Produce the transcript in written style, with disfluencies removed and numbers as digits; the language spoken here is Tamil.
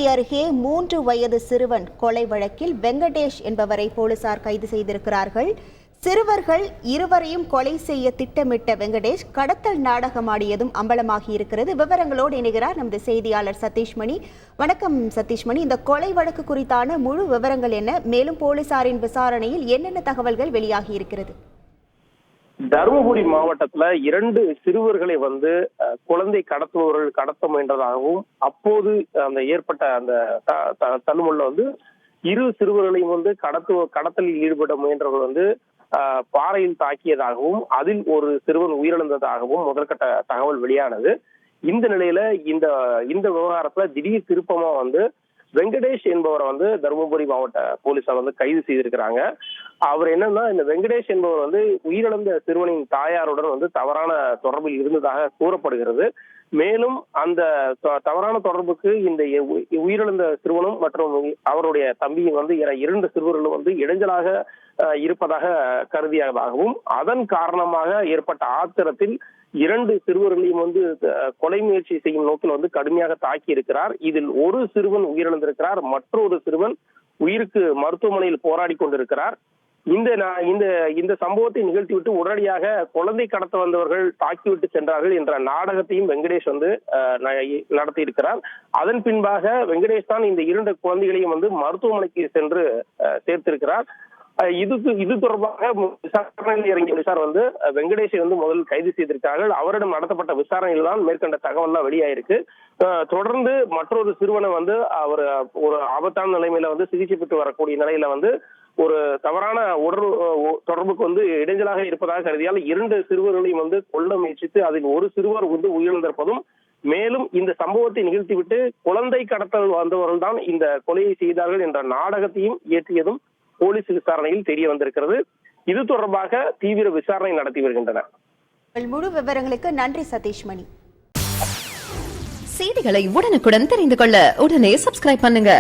தருமபுரி அருகே 3 வயது சிறுவன் கொலை வழக்கில் வெங்கடேஷ் என்பவரை போலீசார் கைது செய்திருக்கிறார்கள். சிறுவர்கள் இருவரையும் கொலை செய்ய திட்டமிட்ட வெங்கடேஷ் கடத்தல் நாடகமாடியதும் அம்பலமாகி இருக்கிறது. விவரங்களோடு இணைகிறார் நமது செய்தியாளர் சதீஷ்மணி. வணக்கம் சதீஷ்மணி, இந்த கொலை வழக்கு குறித்தான முழு விவரங்கள் என்ன? மேலும் போலீசாரின் விசாரணையில் என்னென்ன தகவல்கள் வெளியாகி இருக்கிறது? தருமபுரி மாவட்டத்துல 2 சிறுவர்களை குழந்தை கடத்துபவர்கள் கடத்த முயன்றதாகவும், அப்போது அந்த ஏற்பட்ட அந்த தள்ளுமுள்ள 2 சிறுவர்களையும் கடத்தலில் ஈடுபட முயன்றவர்கள் பாறையில் தாக்கியதாகவும், அதில் ஒரு சிறுவன் உயிரிழந்ததாகவும் முதற்கட்ட தகவல் வெளியானது. இந்த நிலையில இந்த விவகாரத்துல திடீர் திருப்பமா வெங்கடேஷ் என்பவரை தருமபுரி மாவட்ட போலீசார் கைது செய்திருக்கிறாங்க. அவர் என்னன்னா, இந்த வெங்கடேஷ் என்பவர் உயிரிழந்த சிறுவனின் தாயாருடன் தவறான தொடர்பில் இருந்ததாக கூறப்படுகிறது. மேலும் அந்த தவறான தொடர்புக்கு இந்த உயிரிழந்த சிறுவனும் மற்றும் அவருடைய தம்பியும் 2 சிறுவர்களும் இடைஞ்சலாக இருப்பதாக கருதியதாகவும், அதன் காரணமாக ஏற்பட்ட ஆத்திரத்தில் 2 சிறுவர்களையும் கொலை முயற்சி செய்யும் நோக்கில் கடுமையாக தாக்கி இருக்கிறார். இதில் ஒரு சிறுவன் உயிரிழந்திருக்கிறார், மற்றொரு சிறுவன் உயிருக்கு மருத்துவமனையில் போராடி கொண்டிருக்கிறார். இந்த சம்பவத்தை நிகழ்த்திவிட்டு உடனடியாக குழந்தை கடத்த வந்தவர்கள் தாக்கிவிட்டு சென்றார்கள் என்ற நாடகத்தையும் வெங்கடேஷ் நடத்தி இருக்கிறார். அதன் பின்பாக வெங்கடேஷ் தான் இந்த 2 குழந்தைகளையும் மருத்துவமனைக்கு சென்று சேர்த்திருக்கிறார். இது தொடர்பாக விசாரணையில் இறங்கிய போலீசார் வெங்கடேஷை முதலில் கைது செய்திருக்கிறார்கள். அவரிடம் நடத்தப்பட்ட விசாரணையில் தான் மேற்கண்ட தகவல்லாம் வெளியாயிருக்கு. தொடர்ந்து மற்றொரு சிறுவனை அவர் ஒரு ஆபத்தான நிலைமையில சிகிச்சை பெற்று வரக்கூடிய நிலையில ஒரு தவறான உடல் தொடர்புக்கு இடைஞ்சலாக இருப்பதாக கருதியால் 2 சிறுவர்களையும் கொல்ல முயற்சித்து அதில் ஒரு சிறுவர் உயிரிழந்திருப்பதும், மேலும் இந்த சம்பவத்தை நிகழ்த்திவிட்டு குழந்தை கடத்தல் வந்தவர்கள் தான் இந்த கொலையை செய்தார்கள் என்ற நாடகத்தையும் இயற்றியதும் போலீஸ் விசாரணையில் தெரிய வந்திருக்கிறது. இது தொடர்பாக தீவிர விசாரணை நடத்தி வருகின்றனர். முழு விவரங்களுக்கு நன்றி சதீஷ்மணி. செய்திகளை உடனுக்குடன் தெரிந்து கொள்ள உடனே சப்ஸ்கிரைப் பண்ணுங்க.